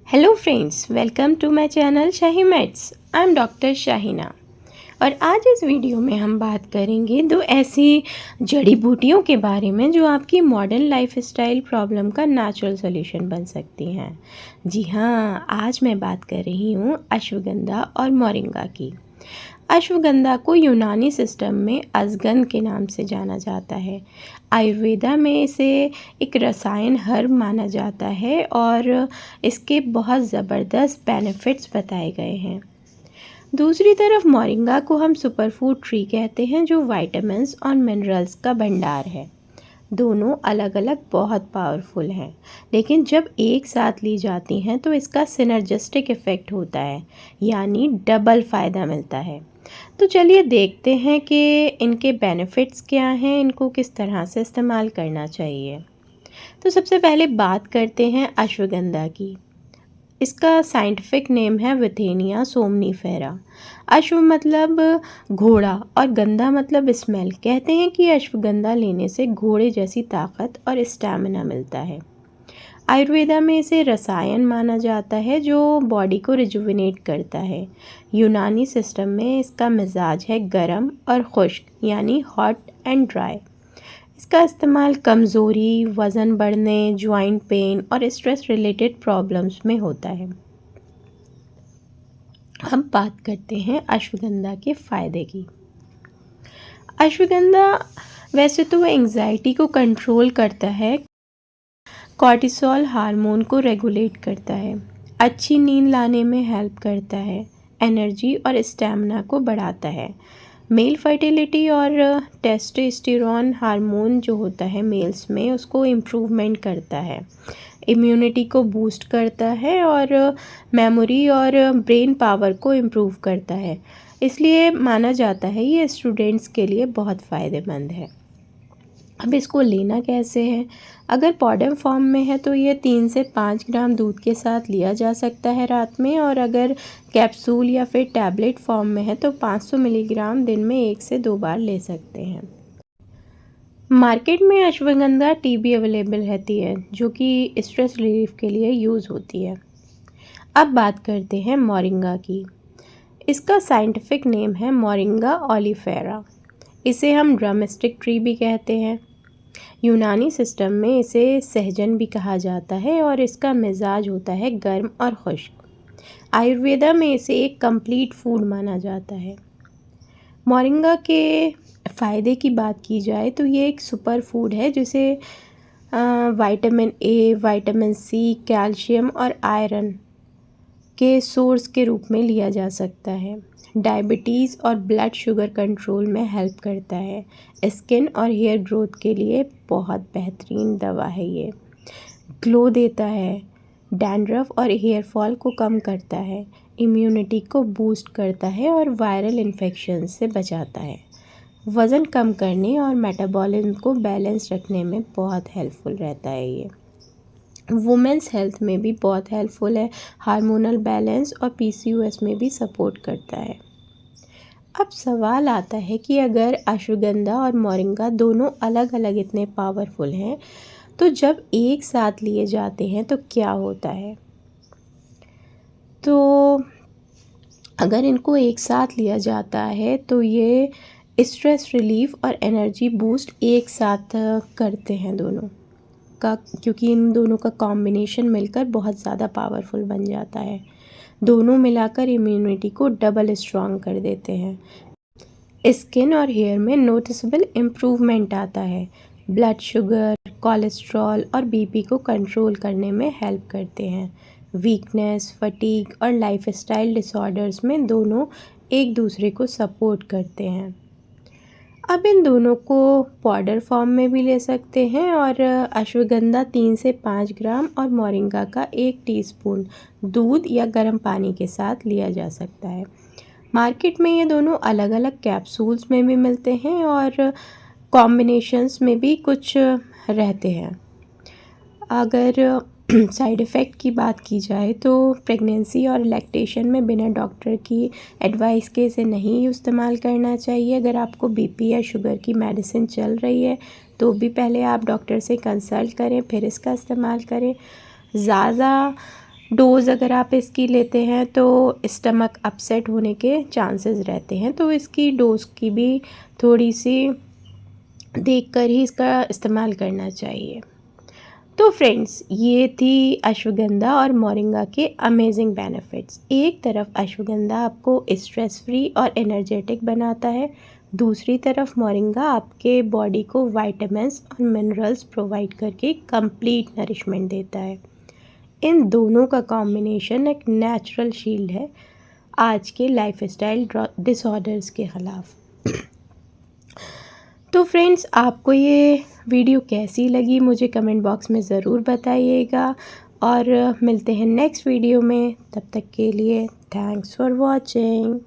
Hello friends, welcome to my channel Shahi mates. I am doctor Shahina और आज इस video में हम बात करेंगे दो ऐसी जड़ी बूटियों के बारे में जो आपकी मॉडर्न लाइफस्टाइल प्रॉब्लम का नेचुरल सॉल्यूशन बन सकती हैं। जी हाँ, आज मैं बात कर रही हूँ अश्वगंधा और मोरिंगा की। अश्वगंधा को यूनानी सिस्टम में अजगंध के नाम से जाना जाता है। आयुर्वेदा में इसे एक रसायन हर्ब माना जाता है और इसके बहुत ज़बरदस्त बेनिफिट्स बताए गए हैं। दूसरी तरफ मोरिंगा को हम सुपरफूड ट्री कहते हैं जो विटामिन्स और मिनरल्स का भंडार है। दोनों अलग अलग बहुत पावरफुल हैं, लेकिन जब एक साथ ली जाती हैं तो इसका सिनर्जिस्टिक इफ़ेक्ट होता है, यानी डबल फ़ायदा मिलता है। तो चलिए देखते हैं कि इनके बेनिफिट्स क्या हैं, इनको किस तरह से इस्तेमाल करना चाहिए। तो सबसे पहले बात करते हैं अश्वगंधा की। इसका साइंटिफिक नेम है विथेनिया सोमनीफेरा। अश्व मतलब घोड़ा और गंधा मतलब स्मेल। कहते हैं कि अश्वगंधा लेने से घोड़े जैसी ताकत और स्टैमिना मिलता है। आयुर्वेदा में इसे रसायन माना जाता है जो बॉडी को रिजुविनेट करता है। यूनानी सिस्टम में इसका मिजाज है गर्म और खुश्क, यानी हॉट एंड ड्राई। इसका इस्तेमाल कमज़ोरी, वज़न बढ़ने, जॉइंट पेन और स्ट्रेस रिलेटेड प्रॉब्लम्स में होता है। हम बात करते हैं अश्वगंधा के फ़ायदे की। अश्वगंधा वैसे तो एंजाइटी को कंट्रोल करता है, कॉर्टिसोल हार्मोन को रेगुलेट करता है, अच्छी नींद लाने में हेल्प करता है, एनर्जी और स्टैमिना को बढ़ाता है, मेल फर्टिलिटी और टेस्टोस्टेरोन हार्मोन जो होता है मेल्स में उसको इम्प्रूवमेंट करता है, इम्यूनिटी को बूस्ट करता है और मेमोरी और ब्रेन पावर को इम्प्रूव करता है। इसलिए माना जाता है ये स्टूडेंट्स के लिए बहुत फ़ायदेमंद है। अब इसको लेना कैसे है? अगर पाउडर फॉर्म में है तो ये 3 से 5 ग्राम दूध के साथ लिया जा सकता है रात में, और अगर कैप्सूल या फिर टैबलेट फॉर्म में है तो 500 मिलीग्राम दिन में 1 से 2 बार ले सकते हैं। मार्केट में अश्वगंधा टी भी अवेलेबल रहती है जो कि स्ट्रेस रिलीफ के लिए यूज़ होती है। अब बात करते हैं मोरिंगा की। इसका साइंटिफिक नेम है मोरिंगा ओलिफेरा। इसे हम ड्रमस्टिक ट्री भी कहते हैं। यूनानी सिस्टम में इसे सहजन भी कहा जाता है और इसका मिजाज होता है गर्म और खुश्क। आयुर्वेदा में इसे एक कंप्लीट फूड माना जाता है। मोरिंगा के फ़ायदे की बात की जाए तो ये एक सुपर फूड है जिसे vitamin A, vitamin C, calcium और आयरन के सोर्स के रूप में लिया जा सकता है। डायबिटीज़ और ब्लड शुगर कंट्रोल में हेल्प करता है। स्किन और हेयर ग्रोथ के लिए बहुत बेहतरीन दवा है ये। ग्लो देता है, डैंड्रफ और हेयर फॉल को कम करता है, इम्यूनिटी को बूस्ट करता है और वायरल इन्फेक्शन से बचाता है। वज़न कम करने और मेटाबॉलिज्म को बैलेंस रखने में बहुत हेल्पफुल रहता है ये। वुमेंस हेल्थ में भी बहुत हेल्पफुल है, हार्मोनल बैलेंस और पीसीओएस में भी सपोर्ट करता है। अब सवाल आता है कि अगर अश्वगंधा और मोरिंगा दोनों अलग अलग इतने पावरफुल हैं तो जब एक साथ लिए जाते हैं तो क्या होता है? तो अगर इनको एक साथ लिया जाता है तो ये स्ट्रेस रिलीफ और एनर्जी बूस्ट एक साथ करते हैं दोनों का, क्योंकि इन दोनों का कॉम्बिनेशन मिलकर बहुत ज़्यादा पावरफुल बन जाता है। दोनों मिलाकर इम्यूनिटी को डबल स्ट्रॉन्ग कर देते हैं। स्किन और हेयर में नोटिसेबल इम्प्रूवमेंट आता है। ब्लड शुगर, कोलेस्ट्रॉल और बीपी को कंट्रोल करने में हेल्प करते हैं। वीकनेस, फटीग और लाइफस्टाइल डिसऑर्डर्स में दोनों एक दूसरे को सपोर्ट करते हैं। अब इन दोनों को पाउडर फॉर्म में भी ले सकते हैं और अश्वगंधा 3 से 5 ग्राम और मोरिंगा का 1 टीस्पून दूध या गर्म पानी के साथ लिया जा सकता है। मार्केट में ये दोनों अलग अलग कैप्सूल्स में भी मिलते हैं और कॉम्बिनेशंस में भी कुछ रहते हैं। अगर साइड इफ़ेक्ट की बात की जाए तो प्रेगनेंसी और लैक्टेशन में बिना डॉक्टर की एडवाइस के इसे नहीं इस्तेमाल करना चाहिए। अगर आपको बीपी या शुगर की मेडिसिन चल रही है तो भी पहले आप डॉक्टर से कंसल्ट करें, फिर इसका इस्तेमाल करें। ज़्यादा डोज़ अगर आप इसकी लेते हैं तो स्टमक अपसेट होने के चांसेस रहते हैं, तो इसकी डोज़ की भी थोड़ी सी देखकर ही इसका इस्तेमाल करना चाहिए। तो फ्रेंड्स, ये थी अश्वगंधा और मोरिंगा के अमेजिंग बेनिफिट्स। एक तरफ अश्वगंधा आपको स्ट्रेस फ्री और एनर्जेटिक बनाता है, दूसरी तरफ मोरिंगा आपके बॉडी को विटामिन्स और मिनरल्स प्रोवाइड करके कंप्लीट नरिशमेंट देता है। इन दोनों का कॉम्बिनेशन एक नेचुरल शील्ड है आज के लाइफस्टाइल डिसऑर्डर्स के ख़िलाफ़। तो फ्रेंड्स, आपको ये वीडियो कैसी लगी मुझे कमेंट बॉक्स में ज़रूर बताइएगा, और मिलते हैं नेक्स्ट वीडियो में। तब तक के लिए थैंक्स फॉर वॉचिंग।